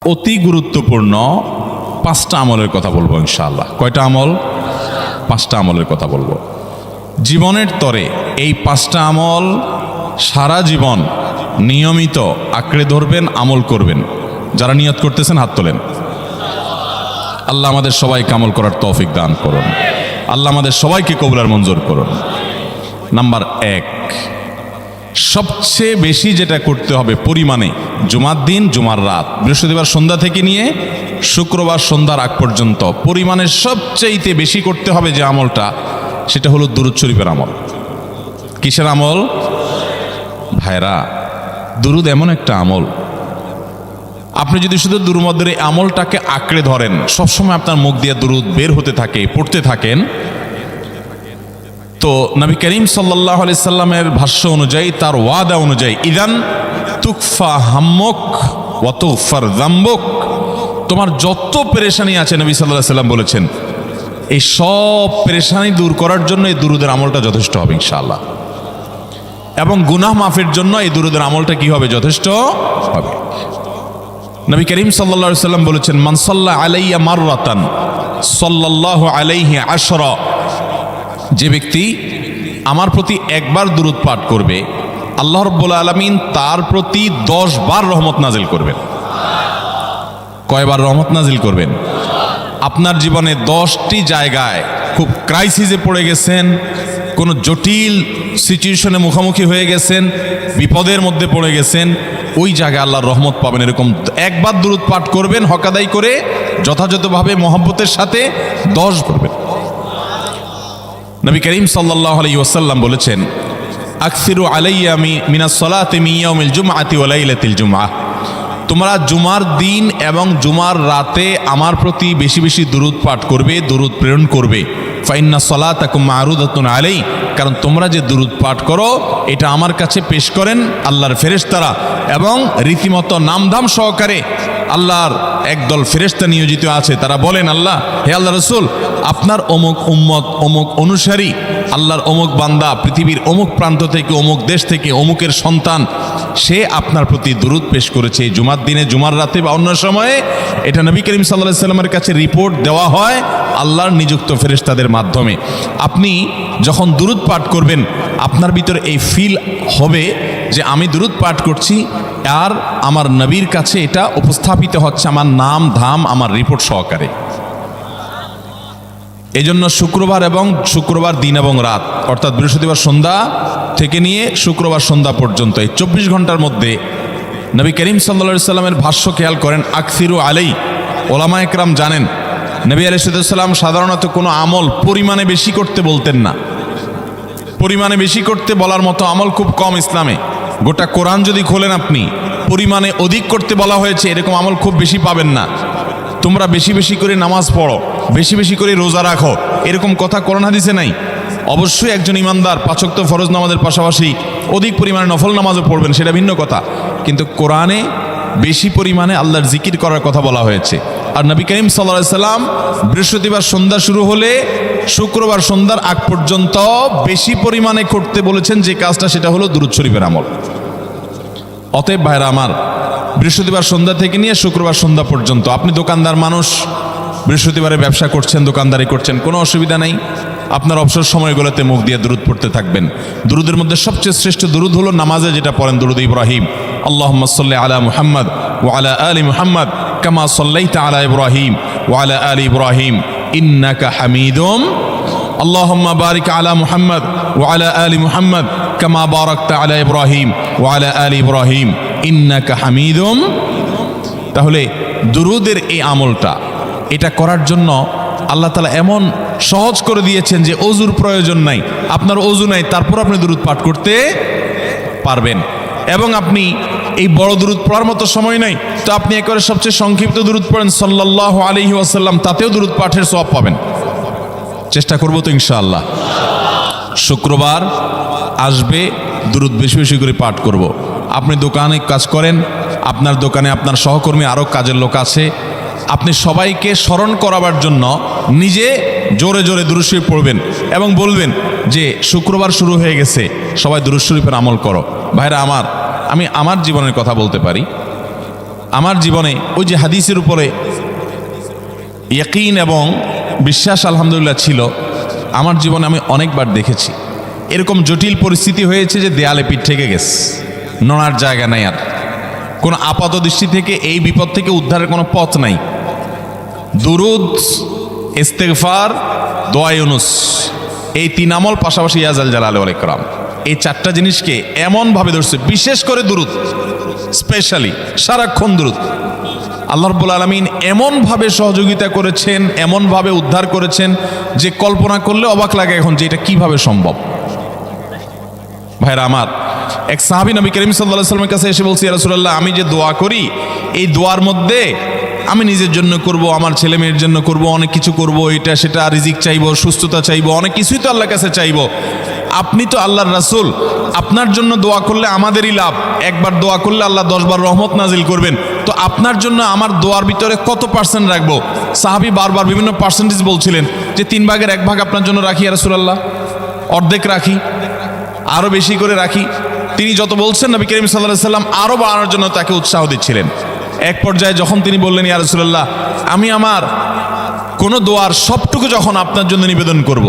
অতি গুরুত্বপূর্ণ 5টা আমলের কথা বলবো ইনশাআল্লাহ। কয়টা আমল? 5টা আমলের কথা বলবো। জীবনের তরে এই 5টা আমল সারা জীবন নিয়মিত আঁকড়ে ধরবেন, আমল করবেন। যারা নিয়ত করতেছেন হাত তোলেন। আল্লাহ আমাদের সবাইকে আমল করার তৌফিক দান করুন। আল্লাহ আমাদের সবাইকে কবুলার মঞ্জুর করুন। নাম্বার 1, সবচেয়ে বেশি যেটা করতে হবে পরিমাণে, জুমার দিন, জুমার রাত, বৃহস্পতিবার সন্ধ্যা থেকে নিয়ে শুক্রবার সন্ধ্যার আগ পর্যন্ত পরিমাণে সবচেয়ে বেশি করতে হবে যে আমলটা, সেটা হলো দুরূদ শরীফের আমল। কিসের আমল? ভাইরা, দুরূদ এমন একটা আমল, আপনি যদি শুধু দুরূদের এই আমলটাকে আঁকড়ে ধরেন, সবসময় আপনার মুখ দিয়ে দুরূদ বের হতে থাকে, পড়তে থাকেন, তো নবী করিম সাল্লাল্লাহু আলাইহি সাল্লামের ভাষ্য অনুযায়ী, তার ওয়াদা অনুযায়ী, ইদান তুকফা হাম্মুক ওয়া তুগফার যামবুক, তোমার যত পেরেশানি আছে নবী সাল্লাল্লাহু আলাইহি সাল্লাম বলেছেন, এই সব পেরেশানি দূর করার জন্য এই দুরূদের আমলটা যথেষ্ট হবে ইনশাআল্লাহ। এবং গুনাহ মাফের জন্য এই দুরূদের আমলটা কি হবে? যথেষ্ট হবে। নবী করিম সাল্লাল্লাহু আলাইহি সাল্লাম বলেছেন, মান সাল্লা আলাইয়া মাররাতান সাল্লাল্লাহু আলাইহি আশরা, যে ব্যক্তি আমার প্রতি একবার দুরূদ পাঠ করবে, আল্লাহ রাব্বুল আলামিন তার প্রতি 10 বার রহমত নাজিল করবেন। কয়বার রহমত নাজিল করবেন? আপনার জীবনে 10টি জায়গায় খুব ক্রাইসিসে পড়ে গেছেন, কোনো জটিল সিচুয়েশনে মুখোমুখি হয়ে গেছেন, বিপদের মধ্যে পড়ে গেছেন, ওই জায়গায় আল্লাহর রহমত পাবেন। এরকম একবার দুরূদ পাঠ করবেন, হক আদায় করে যথাযথভাবে মহব্বতের সাথে 10 করবেন। নবী করিম সাল্লাল্লাহু আলাইহি ওয়াসাল্লাম বলেছেন, আকসিরু আলাইয়া মিনাস সালাতি মিন ইয়াউমিল জুমআতি ওয়া লাইলাতিল জুমআহ, তোমরা জুমার দিন এবং জুমার রাতে আমার প্রতি বেশি বেশি দুরূদ পাঠ করবে, দুরূদ প্রেরণ করবে। ফাইন্না সালাতাকুম মারুদাতুন আলাই, কারণ তোমরা যে দুরূদ পাঠ করো এটা আমার কাছে পেশ করেন আল্লাহর ফেরেশতারা, এবং রীতিমতো নামধাম সহকারে আল্লাহর একদল ফেরেশতা নিয়োজিত আছে। তারা বলেন, আল্লাহ, হে আল্লাহ রসুল, আপনার অমুক উম্মত, অমুক অনুসারী, আল্লাহর অমুক বান্দা পৃথিবীর অমুক প্রান্ত থেকে, অমুক দেশ থেকে, অমুকের সন্তান, সে আপনার প্রতি দুরূদ পেশ করেছে জুমার দিনে, জুমার রাতে বা অন্য সময়ে। এটা নবী করিম সাল্লাল্লাহু আলাইহি সাল্লামের কাছে রিপোর্ট দেওয়া হয় আল্লাহর নিযুক্ত ফেরেশতাদের মাধ্যমে। আপনি যখন দুরূদ পাঠ করবেন, আপনার ভিতরে এই ফিল হবে যে আমি দুরূদ পাঠ করছি, আর আমার নবীর কাছে এটা উপস্থাপিত হচ্ছে আমার নাম ধাম, আমার রিপোর্ট সহকারে। এই জন্য শুক্রবার দিন এবং রাত, অর্থাৎ বৃহস্পতিবার সন্ধ্যা থেকে নিয়ে শুক্রবার সন্ধ্যা পর্যন্ত এই 24 ঘন্টার মধ্যে নবী করিম সাল্লাল্লাহু আলাইহি সাল্লামের ভাষ্য খেয়াল করেন, আকসিরু আলাই। ওলামা একরাম জানেন, নবী আলাইহিস সালাম সাধারণত কোনো আমল পরিমাণে বেশি করতে বলতেন না। পরিমাণে বেশি করতে বলার মতো আমল খুব কম ইসলামে। গোটা কোরআন যদি খোলেন আপনি, পরিমাণে অধিক করতে বলা হয়েছে এরকম আমল খুব বেশি পাবেন না। তোমরা বেশি বেশি করে নামাজ পড়ো, বেশি বেশি করে রোজা রাখো, এরকম কথা কোরআন হাদিসে নাই। অবশ্যই একজন ইমানদার 5 ওয়াক্ত ফরজ নামাজের পাশাপাশি অধিক পরিমাণে নফল নামাজও পড়বেন, সেটা ভিন্ন কথা। কিন্তু কোরআনে বেশি পরিমাণে আল্লাহর জিকির করার কথা বলা হয়েছে। আর নবী করিম সাল্লাল্লাহু আলাইহি সাল্লাম বৃহস্পতিবার সন্ধ্যা শুরু হলে শুক্রবার সন্ধ্যার আগ পর্যন্ত বেশি পরিমাণে করতে বলেছেন যে কাজটা, সেটা হলো দুরূদ শরীফের আমল। অতএব ভাইরা আমার, বৃহস্পতিবার সন্ধ্যা থেকে নিয়ে শুক্রবার সন্ধ্যা পর্যন্ত, আপনি দোকানদার মানুষ, বৃহস্পতিবারে ব্যবসা করছেন, দোকানদারি করছেন, কোনো অসুবিধা নেই। আপনার অবসর সময়গুলোতে মুখ দিয়ে দুরূদ পড়তে থাকবেন। দুরূদের মধ্যে সবচেয়ে শ্রেষ্ঠ দুরূদ হলো নামাজে যেটা পড়েন, দুরূদ ইব্রাহিম। আল্লাহুম্মা সাল্লি আলা মুহাম্মদ ওয়া আলা আলি মুহাম্মদ কামা সাল্লাইতা আলা ইব্রাহিম ওয়া আলা আলি ইব্রাহিম ইন্নাকা হামিদুম। আল্লাহুম্মা বারিক আলা মুহাম্মদ ওয়া আলা আলি মুহাম্মদ কামা বারাকতা আলা ইব্রাহিম ওয়া আলা আলি ইব্রাহিম ইন্নাকা হামিদুম। তাহলে দুরূদের এই আমলটা, এটা করার জন্য আল্লাহ তাআলা এমন সহজ করে দিয়েছেন যে ওযুর প্রয়োজন নাই। আপনার ওযু নাই, তারপর আপনি দুরূদ পাঠ করতে পারবেন। এবং আপনি এই বড় দুরূদ পড়ার মতো সময় নাই, তো আপনি একেবারে সবচেয়ে সংক্ষিপ্ত দুরূদ পড়েন সাল্লাল্লাহু আলাইহি ওয়াসাল্লাম, তাতেও দুরূদ পাঠের সওয়াব পাবেন। চেষ্টা করবো তো ইনশাআল্লাহ। শুক্রবার আসবে, দুরূদ বেশি বেশি করে পাঠ করব। আপনি দোকানে কাজ করেন, আপনার দোকানে আপনার সহকর্মী আরও কাজের লোক আছে, আপনি সবাইকে স্মরণ করাবার জন্য নিজে জোরে জোরে দুরূদ শরীফ পড়বেন এবং বলবেন যে শুক্রবার শুরু হয়ে গেছে, সবাই দুরূদ শরীফের আমল করো। ভাইরা আমার, আমি আমার জীবনের কথা বলতে পারি। আমার জীবনে ওই যে হাদিসের উপরে ইয়াকিন এবং বিশ্বাস আলহামদুলিল্লাহ ছিল। আমার জীবনে আমি অনেকবার দেখেছি এরকম জটিল পরিস্থিতি হয়েছে যে দেয়ালে পিঠ থেকে গেছে, নড়ার জায়গা নাই, আর কোনো আপাত দৃষ্টি থেকে এই বিপদ থেকে উদ্ধারের কোনো পথ নাই। দুরুদ, ইস্তেগফার, দোয়া ইউনুস, এই 3 আমল পাশাপাশি ইয়াজাল জালাল ওয়াল ইকরাম, এই 4টা জিনিসকে এমনভাবে ধরছে, বিশেষ করে দুরুদ, স্পেশালি সারাক্ষণ দুরুদ। আল্লাহ রাব্বুল আলামিন এমনভাবে সহযোগিতা করেছেন, এমনভাবে উদ্ধার করেছেন যে কল্পনা করলে অবাক লাগে এখন যে এটা কিভাবে সম্ভব। ভাইরা আমার, এক সাহাবী নবী করিম সাল্লাল্লাহু আলাইহি ওয়াসাল্লামের কাছে এসে বলছে, ইয়া রাসূলুল্লাহ, আমি যে দোয়া করি এই দোয়ার মধ্যে আমি নিজের জন্য করব, আমার ছেলে মেয়ের জন্য করব, অনেক কিছু করব, এটা সেটা, রিজিক চাইবো, সুস্থতা চাইবো, অনেক কিছুই তো আল্লাহর কাছে চাইবো। আপনি তো আল্লাহর রাসূল, আপনার জন্য দোয়া করলে আমাদেরই লাভ, একবার দোয়া করলে আল্লাহ 10 বার রহমত নাজিল করবেন, তো আপনার জন্য আমার দোয়ার ভিতরে কত পার্সেন্ট রাখবো? সাহাবী বারবার বিভিন্ন পার্সেন্টেজ বলছিলেন যে 3 ভাগের 1 ভাগ আপনার জন্য রাখি ইয়া রাসূলুল্লাহ, অর্ধেক রাখি, আরো বেশি করে রাখি। তিনি যত বলছেন নবী করিম সাল্লাল্লাহু আলাইহি ওয়াসাল্লাম আরো বাড়ানোর জন্য তাকে উৎসাহ দিচ্ছিলেন। এক পর্যায়ে যখন তিনি বললেন, ইয়া রাসূলুল্লাহ, আমি আমার কোনো দোয়ার সবটুকু যখন আপনার জন্য নিবেদন করব,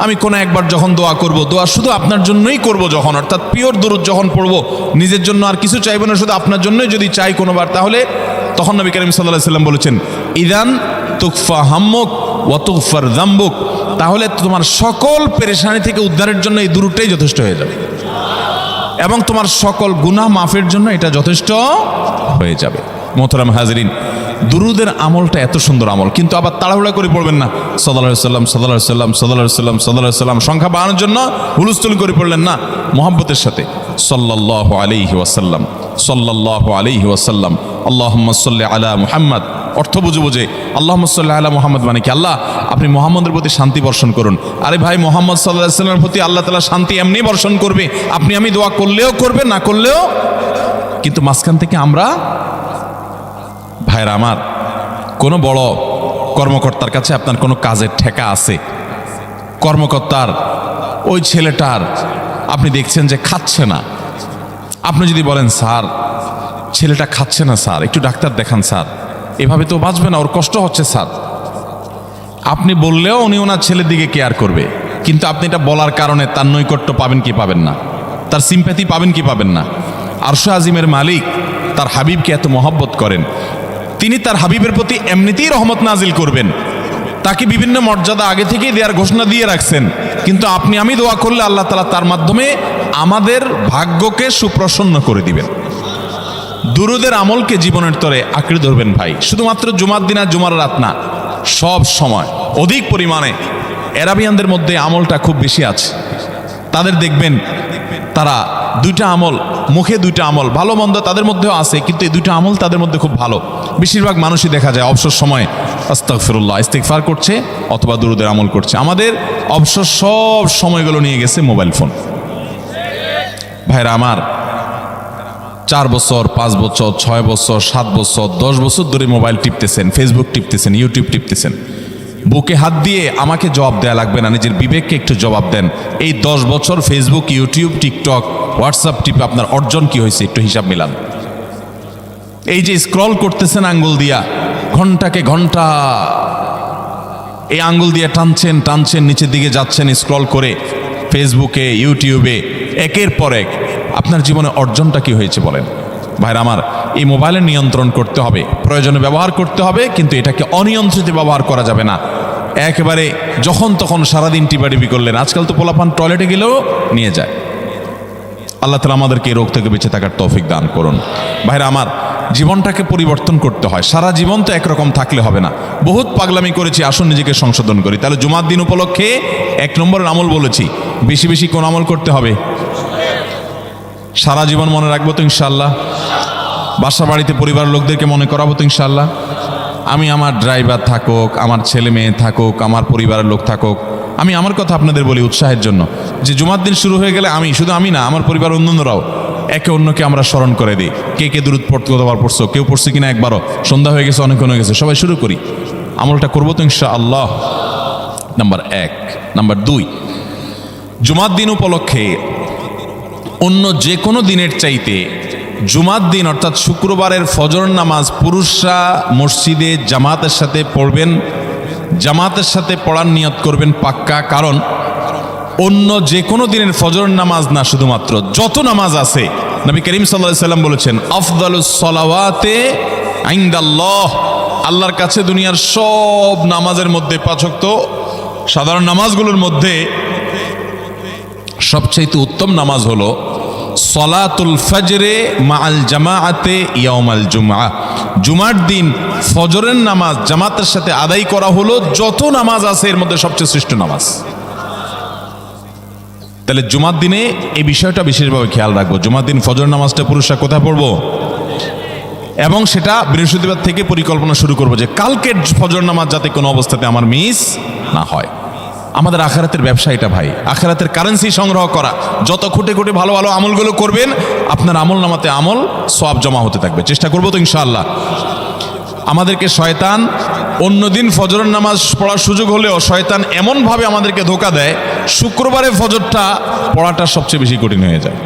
আমি কোনো একবার যখন দোয়া করব, দোয়া শুধু আপনার জন্যই করব যখন, অর্থাৎ পিওর দুরূদ যখন পড়ব, নিজের জন্য আর কিছু চাইব না, শুধু আপনার জন্যই যদি চাই কোনোবার, তাহলে তখন নবী করিম সাল্লাল্লাহু আলাইহি ওয়াসাল্লাম বলেছেন, ইদান তুকফা হাম্মুক ওয়া তুগফার যামবুক, তাহলে তোমার সকল পেরেশানি থেকে উদ্ধারের জন্য এই দুরূদটাই যথেষ্ট হয়ে যাবে, এবং তোমার সকল গুনাহ মাফের জন্য এটা যথেষ্ট হয়ে যাবে। মোহতারাম হাজরিন, দুরুদের আমলটা এত সুন্দর আমল, কিন্তু আবার তাড়াহুড়া করে পড়বেন না, সাল্লাল্লাহু আলাইহি সাল্লাম সাল্লাল্লাহু আলাইহি সাল্লাম সাল্লাল্লাহু আলাইহি সাল্লাম সাল্লাল্লাহু আলাইহি সাল্লাম সংখ্যা বাড়ানোর জন্য হুলস্থুল করে পড়লেন না, মুহাব্বতের সাথে সাল্লাল্লাহু আলাইহি ওয়াসাল্লাম সাল্লাল্লাহু আলাইহি ওয়াসাল্লাম আল্লাহুম্মা সাল্লি আলা মুহাম্মদ, অর্থ বুঝে বুঝে আল্লাহুম্মা সাল্লি আলা মুহাম্মদ মানে কি, আল্লাহ আপনি মুহাম্মদের প্রতি শান্তি বর্ষণ করুন। আরে ভাই, মুহাম্মদ সাল্লাল্লাহু আলাইহি সাল্লামের প্রতি আল্লাহ তাআলা শান্তি এমনি বর্ষণ করবে, আপনি আমি দোয়া করলেও করবে, না করলেও। কিন্তু মাঝখান থেকে আমরা, ভাইরা আমার, কোনো বড় কর্মকর্তার কাছে আপনার কোনো কাজের ঠেকা আছে, কর্মকর্তার ওই ছেলেটার আপনি দেখছেন যে খাচ্ছে না, আপনি যদি বলেন, স্যার ছেলেটা খাচ্ছে না স্যার, একটু ডাক্তার দেখান স্যার, এভাবে তো বাঁচবে না, ওর কষ্ট হচ্ছে স্যার, আপনি বললেও উনি ওনার ছেলের দিকে কেয়ার করবে, কিন্তু আপনি এটা বলার কারণে তার নৈকট্য পাবেন কি পাবেন না, তার সিম্প্যাথি পাবেন কি পাবেন না। আরশ আজিমের মালিক তার হাবিবকে এত মহব্বত করেন, তিনি তার হাবিবের প্রতি এমনিতেই রহমত নাজিল করবেন, তাকে বিভিন্ন মর্যাদা আগে থেকেই দেওয়ার ঘোষণা দিয়ে রাখছেন, কিন্তু আপনি আমি দোয়া করলে আল্লাহ তাআলা তার মাধ্যমে আমাদের ভাগ্যকে সুপ্রসন্ন করে দিবেন। দুরুদের আমলকে জীবনের তরে আঁকড়ে ধরবেন ভাই, শুধুমাত্র জুমার দিন আর জুমার রাত না, সব সময় অধিক পরিমাণে। আরাবিয়ানদের মধ্যে আমলটা খুব বেশি আছে, তাদের দেখবেন তারা 2টা আমল, মুখে 2টা আমল, ভালো মন্দ তাদের মধ্যেও আছে, কিন্তু এই 2টা আমল তাদের মধ্যে খুব ভালো। বেশিরভাগ মানুষই দেখা যায় অবসর সময়ে আস্তাগফিরুল্লাহ, ইস্তিগফার করছে অথবা দুরুদের আমল করছে। আমাদের অবসর সব সময়গুলো নিয়ে গেছে মোবাইল ফোন। ভাইরা আমার, 4 বছর 5 বছর 6 বছর 7 বছর 10 বছর ধরে মোবাইল টিপতেছেন, ফেসবুক টিপতেছেন, ইউটিউব টিপতেছেন। বুকে হাত দিয়ে আমাকে জবাব দেয়া লাগবে না, নিজের বিবেককে একটু জবাব দেন। এই 10 বছর ফেসবুক, ইউটিউব, টিকটক, হোয়াটসঅ্যাপ টিপে আপনার অর্জন কি হয়েছে একটু হিসাব মিলান। এই যে স্ক্রল করতেছেন আঙ্গুল দিয়া, ঘন্টাকে ঘন্টা এই আঙ্গুল দিয়ে টানছেন টানছেন, নিচের দিকে যাচ্ছেন স্ক্রল করে ফেসবুকে, ইউটিউবে, একের পর এক, আপনার জীবনে অর্জনটা কি হয়েছে বলেন? ভাইরা আমার, এই মোবাইলের নিয়ন্ত্রণ করতে হবে, প্রয়োজনে ব্যবহার করতে হবে, কিন্তু এটাকে অনিয়ন্ত্রিত ব্যবহার করা যাবে না। একেবারে যখন তখন সারাদিন টিপাটিপি করলেন, আজকাল তো পোলাপান টয়লেটে গেলেও নিয়ে যায়। আল্লাহ তাআলা আমাদেরকে এই রোগ থেকে বেঁচে থাকার তৌফিক দান করুন। ভাইরা আমার, জীবনটাকে পরিবর্তন করতে হয়, সারা জীবন তো একরকম থাকলে হবে না। বহুত পাগলামি করেছি, আসুন নিজেকে সংশোধন করি। তাহলে জুমার দিন উপলক্ষে 1 নম্বরের আমল বলেছি, বেশি বেশি কোন আমল করতে হবে? সারা জীবন মনে রাখবো তো ইনশাআল্লাহ। বাসা বাড়িতে পরিবারের লোকদেরকে মনে করাবো তো ইনশাআল্লাহ। আমি আমার ড্রাইভার থাকুক, আমার ছেলে মেয়ে থাকুক, আমার পরিবারের লোক থাকুক, আমি আমার কথা আপনাদের বলি উৎসাহের জন্য, যে জুমার দিন শুরু হয়ে গেলে শুধু আমি না, আমার পরিবার অন্যান্যরাও একে অন্যকে আমরা স্মরণ করে দিই। কে কে দুরূদ পড়তে কতবার পড়ছো, কেউ পড়ছে কিনা একবারও, সন্ধ্যা হয়ে গেছে, অনেকক্ষণ হয়ে গেছে, সবাই শুরু করি, আমলটা করবো তো ইনশাআল্লাহ। নাম্বার 1। নাম্বার 2, জুমার দিন উপলক্ষে অন্য যে কোনো দিনের চাইতে জুমার দিন অর্থাৎ শুক্রবারের ফজর নামাজ পুরুষরা মসজিদে জামাতের সাথে পড়বেন, জামাতের সাথে পড়ার নিয়ত করবেন পাক্কা। কারণ অন্য যে কোনো দিনের ফজর নামাজ না, শুধুমাত্র যত নামাজ আছে, নবী করিম সাল্লাল্লাহু আলাইহি সাল্লাম বলেছেন আফদালুস সালাওয়াতে ইনদাল্লাহ, আল্লাহর কাছে দুনিয়ার সব নামাজের মধ্যে, 5 ওয়াক্ত সাধারণ নামাজগুলোর মধ্যে সবচেয়ে উত্তম নামাজ হলো সলাতুল ফজরে মাআল জামাআতে ইয়াউমাল জুমআ, জুমার দিন ফজরের নামাজ জামাতের সাথে আদায় করা হলো যত নামাজ আছে এর মধ্যে সবচেয়ে শ্রেষ্ঠ নামাজ। তাহলে জুমার দিনে এই বিষয়টা বিশেষভাবে খেয়াল রাখবো। জুমার দিন ফজর নামাজটা পুরুষরা কোথায় পড়বো, এবং সেটা বৃহস্পতিবার থেকে পরিকল্পনা শুরু করবো যে কালকের ফজর নামাজ যাতে কোনো অবস্থাতে আমার মিস না হয়। আমাদের আখিরাতের ব্যবসা এটা ভাই, আখিরাতের কারেন্সি সংগ্রহ করা। যত খুঁটে খুঁটে ভালো ভালো আমলগুলো করবেন, আপনার আমল নামাতে আমল সওয়াব জমা হতে থাকবে। চেষ্টা করবো তো ইনশাআল্লাহ। আমাদেরকে শয়তান অন্যদিন ফজরের নামাজ পড়ার সুযোগ হলেও শয়তান এমনভাবে আমাদেরকে ধোঁকা দেয়, শুক্রবারে ফজরটা পড়াটা সবচেয়ে বেশি কঠিন হয়ে যায়।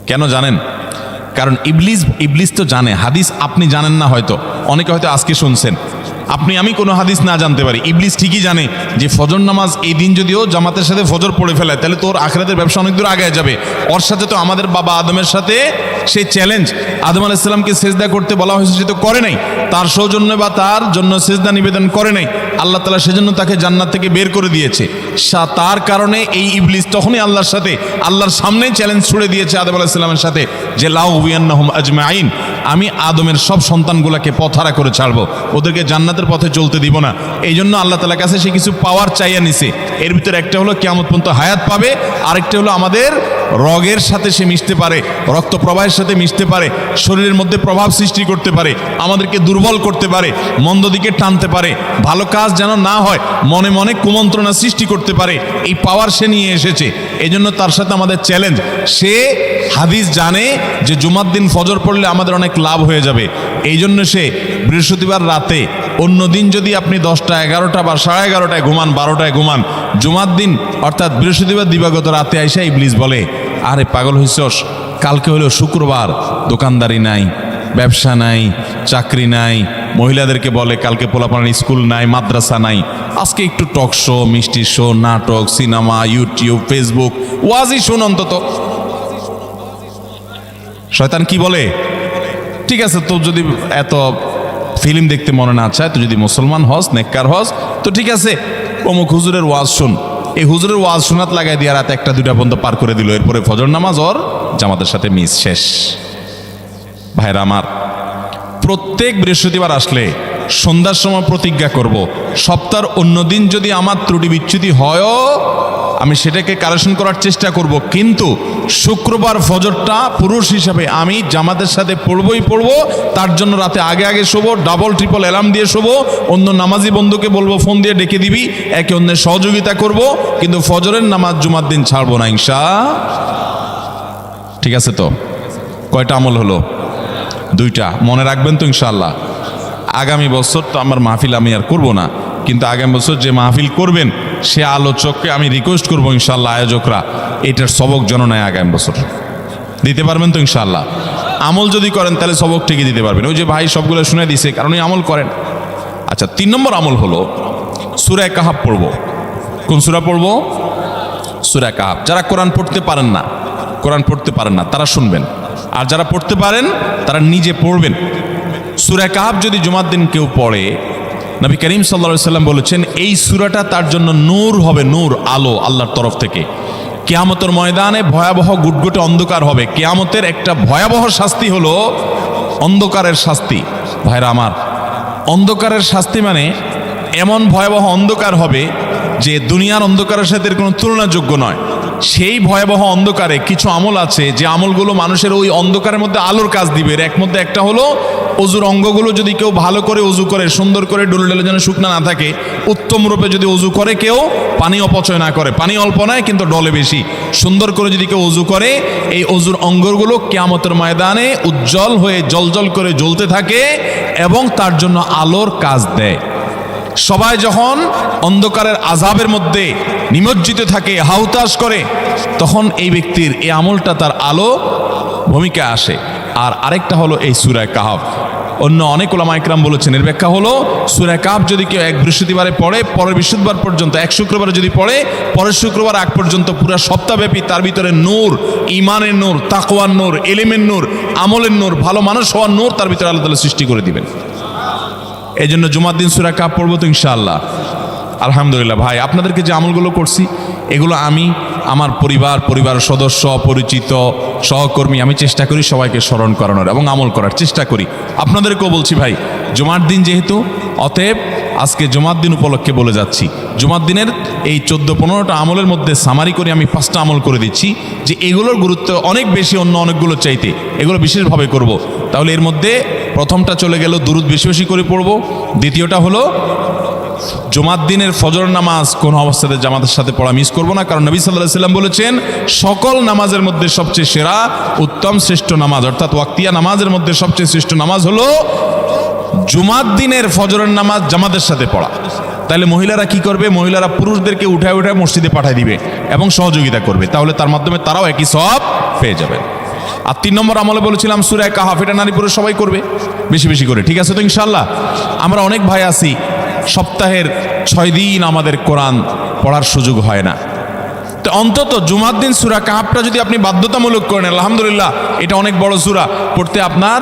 কেন জানেন? কারণ ইবলিস তো জানে হাদিস, আপনি জানেন না, হয়তো অনেকে হয়তো আজকে শুনছেন, আমি কোনো হাদিস না জানতে পারি, ইবলিস ঠিকই জানে যে ফজর নামাজ এই দিন যদিও জামাতের সাথে ফজর পড়ে ফেলায় তাহলে তোর আখিরাতের ব্যবসা অনেক দূর আগে যাবে। ওর সাথে তো আমাদের বাবা আদমের সাথে সেই চ্যালেঞ্জ, আদম আলাইহিস সালামকে সিজদা করতে বলা হয়েছে, সে তো করে নাই, তার সৌজন্য বা তার জন্য সিজদা নিবেদন করে নাই, আল্লাহ তাআলা সেজন্য তাকে জান্নাত থেকে বের করে দিয়েছে। তার কারণে এই ইবলিস তখনই আল্লাহর সাথে, আল্লাহর সামনে চ্যালেঞ্জ ছুড়ে দিয়েছে আদম আলাইহিস সালামের সাথে যে লা উবিয়ান্নাহুম আজমাইন, আমি আদমের সব সন্তানগুলোকে পথহারা করে ছাড়বো, ওদেরকে জান্নাতের পথে চলতে দিব না। এই জন্য আল্লাহ তাআলার কাছে সে কিছু পাওয়ার চাইয়া নিছে। এর ভিতরে একটা হলো কিয়ামত পর্যন্ত হায়াত পাবে, আরেকটা হলো আমাদের রগের সাথে সে মিশতে পারে, রক্ত প্রবাহের সাথে মিশতে পারে, শরীরের মধ্যে প্রভাব সৃষ্টি করতে পারে, আমাদেরকে দুর্বল করতে পারে, মন্দ দিকে টানতে পারে, ভালো কাজ যেন না হয় মনে মনে কুমন্ত্রণা সৃষ্টি করতে পারে। এই পাওয়ার সে নিয়ে এসেছে। এই জন্য তার সাথে আমাদের চ্যালেঞ্জ। সে হাদিস জানে যে জুমার দিন ফজর পড়লে আমাদের অনেক লাভ হয়ে যাবে। এই জন্য সে বৃহস্পতিবার রাতে, অন্য দিন যদি আপনি 10টা 11টা বা 11:30টায় ঘুমান, 12টায় ঘুমান, জুমার দিন অর্থাৎ বৃহস্পতিবার দিবাগত রাতে আইসা ইবলিস বলে, আরে পাগল হইছস, কালকে হলো শুক্রবার, দোকানদারি নাই, ব্যবসা নাই, চাকরি নাই, মহিলাদেরকে বলে কালকে পোলাপানের স্কুল নাই, মাদ্রাসা নাই, আজকে একটু টক শো, মিষ্টি শো, নাটক, সিনেমা, ইউটিউব, ফেসবুক, ওয়াজই শোন অন্তত। শয়তান কি বলে, ঠিক আছে তোর যদি এত ফিল্ম দেখতে মনে না চায়, তুই যদি মুসলমান হস, নেককার হস, তো ঠিক আছে অমুক হুজুরের ওয়াজ শোন। এই হুজুরের ওয়াজ শোনাত লাগাই দিয়ে রাতে 1টা 2টা পর্যন্ত পার করে দিল। এরপরে ফজর নামাজ ওর জামাতের সাথে মিস, শেষ। ভাইরা আমার, প্রত্যেক বৃহস্পতিবার আসলে সন্ধ্যার সময় প্রতিজ্ঞা করব, সপ্তাহের অন্য দিন যদি আমার ত্রুটি বিচ্যুতি হয়ও আমি সেটাকে কারেকশন করার চেষ্টা করব, কিন্তু শুক্রবার ফজরটা পুরুষ হিসাবে আমি জামাতের সাথে পড়বই পড়বো। তার জন্য রাতে আগে আগে শোবো, ডাবল ট্রিপল অ্যালার্ম দিয়ে শোবো, অন্য নামাজি বন্ধুকে বলবো ফোন দিয়ে ডেকে দিবি, একে অন্যের সহযোগিতা করব, কিন্তু ফজরের নামাজ জুমার দিন ছাড়বো না ইনশাআল্লাহ। ঠিক আছে তো? কয়টা আমল হলো? 2টা। মনে রাখবেন তো ইনশাআল্লাহ। আগামী বছর তো আমার মাহফিল আমি আর করব না, কিন্তু আগামী বছর যে মাহফিল করবেন সে আলোচককে আমি রিকোয়েস্ট করবো ইনশাআল্লাহ, আয়োজকরা এটার সবক যেন নেয় আগামী বছর। দিতে পারবেন তো ইনশাআল্লাহ? আমল যদি করেন তাহলে সবক ঠিকই দিতে পারবেন। ওই যে ভাই সবগুলো শুনে দিছে, কারণ এই আমল করেন। আচ্ছা, 3 নম্বর আমল হলো সূরা কাহাফ পড়বো। কোন সূরা পড়বো? সূরা কাহাফ। যারা কোরআন পড়তে পারেন না তারা শুনবেন, আর যারা পড়তে পারেন তারা নিজে পড়বেন। সূরা কাহাফ যদি জুমার দিন কেউ পড়ে, নবী করিম সাল্লাল্লাহু আলাইহি সাল্লাম বলেছেন এই সূরাটা তার জন্য নূর হবে, নূর, আলো আল্লাহর তরফ থেকে। কিয়ামতের ময়দানে ভয়াবহ গুটগুটে অন্ধকার হবে। কিয়ামতের একটা ভয়াবহ শাস্তি হলো অন্ধকারের শাস্তি। ভাইরা আমার, অন্ধকারের শাস্তি মানে এমন ভয়াবহ অন্ধকার হবে যে দুনিয়ার অন্ধকারের সাথে কোনো তুলনাযোগ্য নয়। সেই ভয়াবহ অন্ধকারে কিছু আমল আছে যে আমলগুলো মানুষের ওই অন্ধকারের মধ্যে আলোর কাজ দিবে। এর মধ্যে একটা হলো অজুর অঙ্গগুলো যদি কেউ ভালো করে অজু করে, সুন্দর করে ডলে ডলে যেন শুকনা না থাকে, উত্তম রূপে যদি অজু করে, কেউ পানি অপচয় না করে, পানি অল্প নয় কিন্তু ডলে বেশি, সুন্দর করে যদি কেউ অজু করে, এই অজুর অঙ্গগুলো কিয়ামতের ময়দানে উজ্জ্বল হয়ে জলজল করে জ্বলতে থাকে এবং তার জন্য আলোর কাজ দেয়। সবাই যখন অন্ধকারের আযাবের মধ্যে নিমজ্জিত থাকে, হাউতাশ করে, তখন এই ব্যক্তির এই আমলটা তার আলো ভূমিকা আসে। আর আরেকটা হলো এই সূরা কাহফ। অন্য অনেক ওলামা ইকরাম বলেছেন এর ব্যাখ্যা হলো সূরা কাহফ যদি কেউ এক বৃহস্পতিবারে পড়ে, পরের বৃহস্পতিবার পর্যন্ত, এক শুক্রবারে যদি পড়ে, পরের শুক্রবার আগ পর্যন্ত পুরো সপ্তাহব্যাপী তার ভিতরে নূর, ঈমানের নূর, তাকওয়ার নূর, ইলমের নূর, আমলের নূর, ভালো মানুষ হওয়ার নূর তার ভিতরে আল্লাহ তাআলা সৃষ্টি করে দিবেন। এই জন্য জুমার দিন সূরা কাহফ পড়বো তো ইনশাআল্লাহ। আলহামদুলিল্লাহ ভাই, আপনাদেরকে যে আমলগুলো করছি এগুলো আমি, আমার পরিবার সদস্য, পরিচিত, সহকর্মী, আমি চেষ্টা করি সবাইকে স্মরণ করানোর এবং আমল করার চেষ্টা করি। আপনাদেরকেও বলছি ভাই, জুমার দিন যেহেতু, অতএব আজকে জুমার দিন উপলক্ষে বলে যাচ্ছি, জুমার দিনের এই 14-15টা আমলের মধ্যে সামারি করে আমি 5টা আমল করে দিচ্ছি যে এগুলোর গুরুত্ব অনেক বেশি অন্য অনেকগুলো চাইতে, এগুলো বিশেষভাবে করব। তাহলে এর মধ্যে প্রথমটা চলে গেল দুরুদ বেশি বেশি করে পড়ব। দ্বিতীয়টা হলো জুমার দিনের ফজর নামাজ কোন অবস্থাতে জামাতের সাথে পড়া মিস করব না, কারণ নবী সাল্লাল্লাহু আলাইহি সাল্লাম বলেছেন সকল নামাজের মধ্যে সবচেয়ে সেরা, উত্তম, শ্রেষ্ঠ নামাজ, অর্থাৎ ওয়াক্তিয়া নামাজের মধ্যে সবচেয়ে শ্রেষ্ঠ নামাজ হলো জুমার দিনের ফজরের নামাজ জামাতের সাথে পড়া। তাহলে মহিলারা কি করবে? মহিলারা পুরুষদেরকে উঠায় উঠায় মসজিদে পাঠিয়ে দিবে এবং সহযোগিতা করবে, তাহলে তার মাধ্যমে তারাও একই সওয়াব পেয়ে যাবে। আর 3 নম্বর আমলে বলেছিলাম সূরা কাহফ, এটা নারী পুরুষ সবাই করবে বেশি বেশি করে, ঠিক আছে তো ইনশাআল্লাহ? আমরা অনেক ভাই আছি সপ্তাহের 6 দিন আমাদের কোরআন পড়ার সুযোগ হয় না, তো অন্তত জুমার দিন সূরা কাহফটা যদি আপনি বাধ্যতামূলক করেন, আলহামদুলিল্লাহ, এটা অনেক বড় সূরা, পড়তে আপনার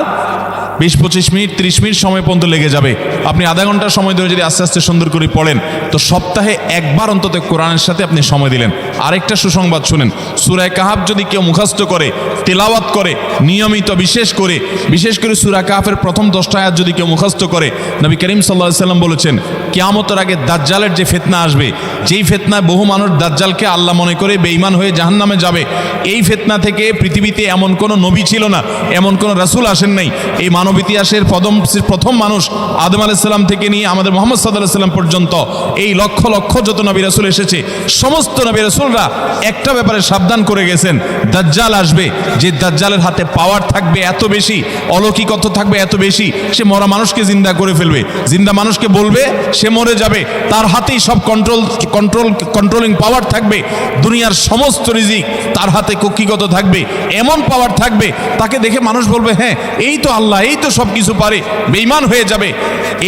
20-25 মিনিট 30 মিনিট সময় পর্যন্ত লেগে যাবে। আপনি আধা ঘন্টা সময় ধরে যদি আস্তে আস্তে সুন্দর করে পড়েন, তো সপ্তাহে একবার অন্তত কোরআনের সাথে আপনি সময় দিলেন। আরেকটা সুসংবাদ শুনেন, সূরা কাহফ যদি কেউ মুখস্থ করে, তেলাওয়াত করে নিয়মিত, বিশেষ করে সূরা কাহফের প্রথম 10টা আয়াত যদি কেউ মুখস্থ করে, নবী করিম সাল্লাল্লাহু আলাইহি সাল্লাম বলেছেন কিয়ামতের আগে দাজ্জালের যে ফিতনা আসবে, যেই ফিতনায় বহু মানুষ দাজ্জালকে আল্লাহ মনে করে বেঈমান হয়ে জাহান্নামে যাবে, এই ফিতনা থেকে পৃথিবীতে এমন কোনো নবী ছিল না, এমন কোনো রাসূল আসেন নাই। এই মানব ইতিহাসের প্রথম মানুষ আদম আলাইহিস সালাম থেকে নিয়ে আমাদের মুহাম্মদ সাল্লাল্লাহু আলাইহি সাল্লাম পর্যন্ত এই লক্ষ লক্ষ যত নবী রাসূল এসেছে, সমস্ত নবী রাসূলরা একটা ব্যাপারে সাবধান করে গেছেন, দাজ্জাল আসবে, যে দাজ্জালের হাতে পাওয়ার থাকবে এত বেশি, অলৌকিকত্ব থাকবে এত বেশি, সে মরা মানুষকে জিন্দা করে ফেলবে, জিন্দা মানুষকে বলবে সে মরে যাবে, তার হাতেই সব কন্ট্রোলিং পাওয়ার থাকবে, দুনিয়ার সমস্ত রিজিক তার হাতে কক্ষিগত থাকবে, এমন পাওয়ার থাকবে তাকে দেখে মানুষ বলবে হ্যাঁ এই তো আল্লাহ, এই তো সব কিছু পারে, বেঈমান হয়ে যাবে।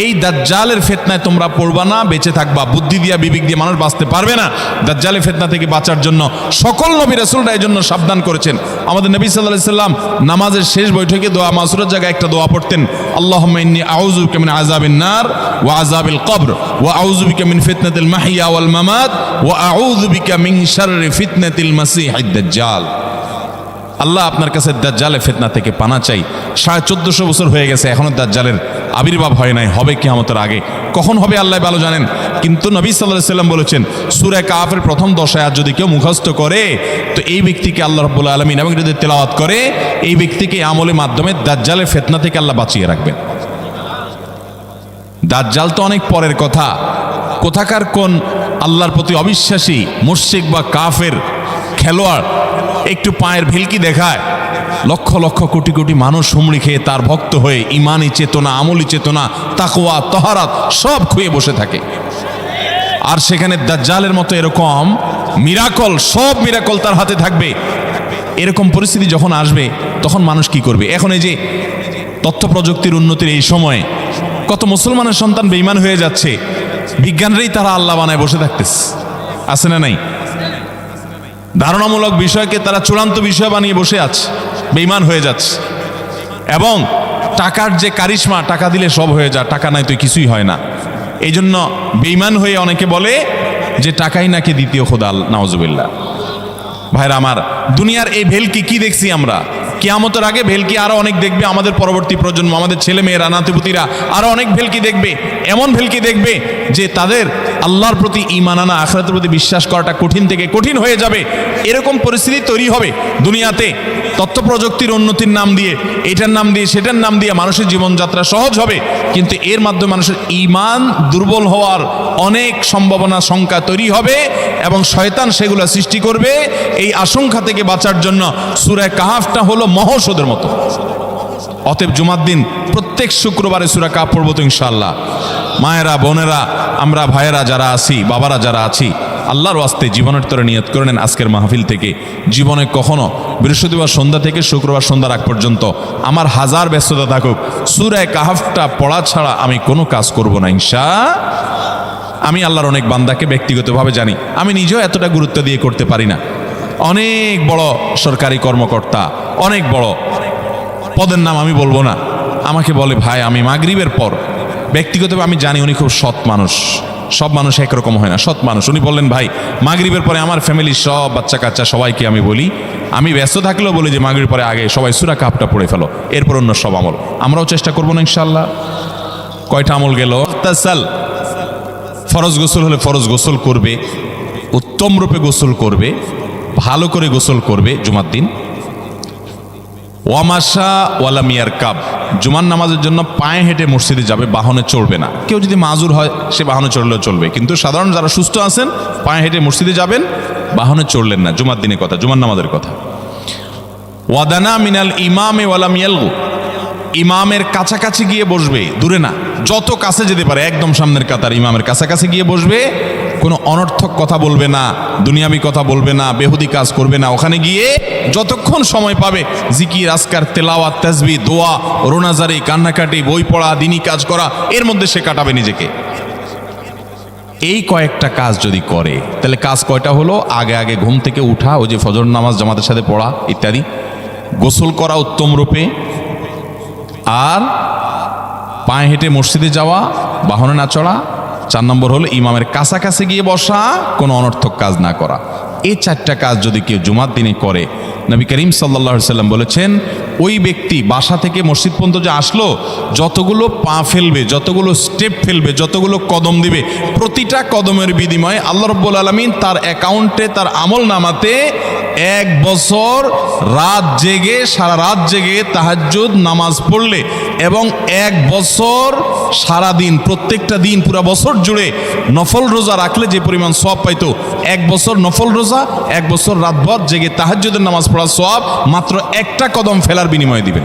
এই দাজ্জালের ফিতনায় তোমরা পড়বা না, বেঁচে থাকবা। বুদ্ধি দিয়া বিবেক দিয়ে মানুষ বাঁচতে পারবে না। দাজ্জালের ফিতনা থেকে বাঁচার জন্য সকল নবী রাসূলরা এই জন্য সাবধান করেছেন। আমাদের নবী সাল্লাল্লাহু আলাইহি সাল্লাম নামাজের শেষ বৈঠকে দোয়া মাসুরের জায়গায় একটা দোয়া পড়তেন, আল্লাহুম্মা ইন্নী আউযু বিকা মিন আযাবিন নার ওয়া আযাবিল কবর ওয়া আউযু বিকা মিন ফিতনাতিল মাহইয়া ওয়াল মামাত ওয়া আউযু বিকা মিন শাররি ফিতনাতিল মাসীহিদ দাজ্জাল। আল্লাহ আপনার কাছে দাজ্জালের ফিতনা থেকে পানা চাই। 1450 বছর হয়ে গেছে, এখনো দাজ্জালের আবির্ভাব হয় নাই, হবে কিয়ামতের আগে, কখন হবে আল্লাহ ভালো জানেন। কিন্তু নবী সাল্লাল্লাহু আলাইহি সাল্লাম বলেছেন সূরা কাহফের প্রথম 10 আয়াত যদি কেউ মুখস্থ করে, তো এই ব্যক্তিকে আল্লাহ রাব্বুল আলামিন এবং যদি তেলাওয়াত করে, এই ব্যক্তিকে আমলের মাধ্যমে দাজ্জালের ফিতনা থেকে আল্লাহ বাঁচিয়ে রাখবেন। দাজ্জাল তো অনেক পরের কথা, কোথাকার কোন আল্লাহর প্রতি অবিশ্বাসী মুশরিক বা কাফের খেলোয়াড় একটু পায়ের ভেলকি দেখায়, লক্ষ লক্ষ কোটি কোটি মানুষ হুমড়ি খেয়ে তার ভক্ত হয়ে ইমানি চেতনা, আমলি চেতনা, তাকওয়া, তাহারাত সব খুঁয়ে বসে থাকে। আর সেখানে দাজ্জালের মতো এরকম মিরাকল, সব মিরাকল তার হাতে থাকবে। এরকম পরিস্থিতি যখন আসবে তখন মানুষ কি করবে? এখন এই যে তথ্য প্রযুক্তির উন্নতির এই সময়ে কত মুসলমানের সন্তান বেঈমান হয়ে যাচ্ছে, বিজ্ঞানরাই তারা আল্লাহ বানায় বসে থাকতেছে, আছে না নাই? ধারণামূলক বিষয়কে তারা চূড়ান্ত বিষয় বানিয়ে বসে আছে, বেঈমান হয়ে যাচ্ছে। এবং টাকার যে কারিশমা, টাকা দিলে সব হয়ে যায়, টাকা নাই তো কিছুই হয় না। এই জন্য বেঈমান হয়ে অনেকে বলে যে টাকাই নাকি দ্বিতীয় খোদা, নাউজুবিল্লাহ। ভাইরা আমার, দুনিয়ার এই ভেলকি কি দেখছি আমরা? কিয়ামতের আগে ভেলকি আরো অনেক দেখবে আমাদের পরবর্তী প্রজন্ম, আমাদের ছেলে মেয়েরা, নাতিপুতিরা আরো অনেক ভেলকি দেখবে। এমন ভেলকি দেখবে যে তাদের আল্লাহর প্রতি ঈমান আনা, আখিরাতের প্রতি বিশ্বাস করাটা কঠিন থেকে কঠিন হয়ে যাবে। এরকম পরিস্থিতি তৈরি হবে দুনিয়াতে। তথ্য প্রযুক্তির উন্নতির নাম দিয়ে, এটার নাম দিয়ে, সেটার নাম দিয়ে মানুষের জীবনযাত্রা সহজ হবে, কিন্তু এর মাধ্যমে মানুষের ঈমান দুর্বল হওয়ার অনেক সম্ভাবনা, শঙ্কা তৈরি হবে এবং শয়তান সেগুলো সৃষ্টি করবে। এই আশঙ্কা থেকে বাঁচার জন্য সূরা কাহফটা হলো মহৌষধের মতো। অতএব জুমার দিন প্রত্যেক শুক্রবারে সূরা কাহফ পড়ব তো ইনশাআল্লাহ। মায়েরা, বোনেরা, আমরা ভাইয়েরা যারা আছি, বাবারা যারা আছি, আল্লাহর ওয়াস্তে জীবনের তরে নিয়ত করে নেন আজকের মাহফিল থেকে জীবনে কখনো বৃহস্পতিবার সন্ধ্যা থেকে শুক্রবার সন্ধ্যা রাগ পর্যন্ত আমার হাজার ব্যস্ততা থাকুক, সূরা কাহাফটা পড়া ছাড়া আমি কোনো কাজ করব না আমি আল্লাহর অনেক বান্দাকে ব্যক্তিগতভাবে জানি, আমি নিজেও এতটা গুরুত্ব দিয়ে করতে পারি না। অনেক বড় সরকারি কর্মকর্তা, অনেক বড় পদের নাম আমি বলবো না, আমাকে বলে ভাই আমি মাগরিবের পর, ব্যক্তিগতভাবে আমি জানি উনি খুব সৎ মানুষ, সব মানুষ একরকম হয় না, সৎ মানুষ। উনি বললেন ভাই মাগরিবের পরে আমার ফ্যামিলির সব বাচ্চা কাচ্চা সবাইকে আমি বলি, আমি ব্যস্ত থাকলেও বলি যে মাগরিবের পরে আগে সবাই সূরা কাহাফটা পড়ে ফেলো, এরপর অন্য সব আমল। আমরাও চেষ্টা করবো না ইনশাআল্লাহ। কয়টা আমল গেল? ফরজ গোসল হলে ফরজ গোসল করবে, উত্তম রূপে গোসল করবে, ভালো করে গোসল করবে জুমার দিন। ওয়ামাশা ওয়ালামিয়ার কাব, জুমার নামাজের জন্য পায়ে হেঁটে মসজিদে যাবে, বাহনে চড়বে না। কেউ যদি মাজুর হয় সে বাহনে চড়লেও চলবে, কিন্তু সাধারণ যারা সুস্থ আছেন পায়ে হেঁটে মসজিদে যাবেন, বাহনে চড়লেন না। জুমার দিনের কথা, জুমার নামাজের কথা। ওয়াদানা মিনাল ইমামে ওয়ালামিয়ালগু, ইমামের কাছাকাছি গিয়ে বসবে, দূরে না, যত কাছে যেতে পারে একদম সামনের কাতার ইমামের কাছাকাছি গিয়ে বসবে, কোনো অনর্থক কথা বলবে না, দুনিয়াবি কথা বলবে না, বেহুদি কাজ করবে না। ওখানে গিয়ে যতক্ষণ সময় পাবে জিকির, আজকার, তেলাওয়াত, তাসবিহ, দোয়া, রোনাজারি, কান্নাকাটি, বই পড়া, দিনী কাজ করা, এর মধ্যে সে কাটাবে নিজেকে। এই কয়েকটা কাজ যদি করে তাহলে কাজ কয়টা হলো? আগে আগে ঘুম থেকে উঠা, ওই যে ফজর নামাজ জামাতের সাথে পড়া ইত্যাদি, গোসল করা উত্তম রূপে, আর পায়ে হেঁটে মসজিদে যাওয়া, বাহনে না চড়া। 4 নম্বর হলো ইমামের কাছাকাছি গিয়ে বসা, কোনো অনর্থক কাজ না করা। এই 4টা কাজ যদি কেউ জুমার দিনে করে, নবী করিম সাল্লাল্লাহু আলাইহি সাল্লাম বলেছেন ওই ব্যক্তি বাসা থেকে মসজিদ পর্যন্ত যে আসলো, যতগুলো পা ফেলবে, যতগুলো স্টেপ ফেলবে, যতগুলো কদম দিবে, প্রতিটা কদমের বিনিময়ে আল্লাহ রাব্বুল আলামিন তার অ্যাকাউন্টে, তার আমল নামাতে 1 বছর রাত জেগে, সারা রাত জেগে তাহাজ্জুদ নামাজ পড়লে এবং 1 বছর সারা দিন, প্রত্যেকটা দিন পুরা বছর জুড়ে নফল রোজা রাখলে যে পরিমাণ সওয়াব পাইতো, 1 বছর নফল রোজা, 1 বছর রাতভর জেগে তাহাজ্জুদের নামাজ পড়ার সওয়াব মাত্র একটা কদম ফেলার বিনিময়ে দিবেন।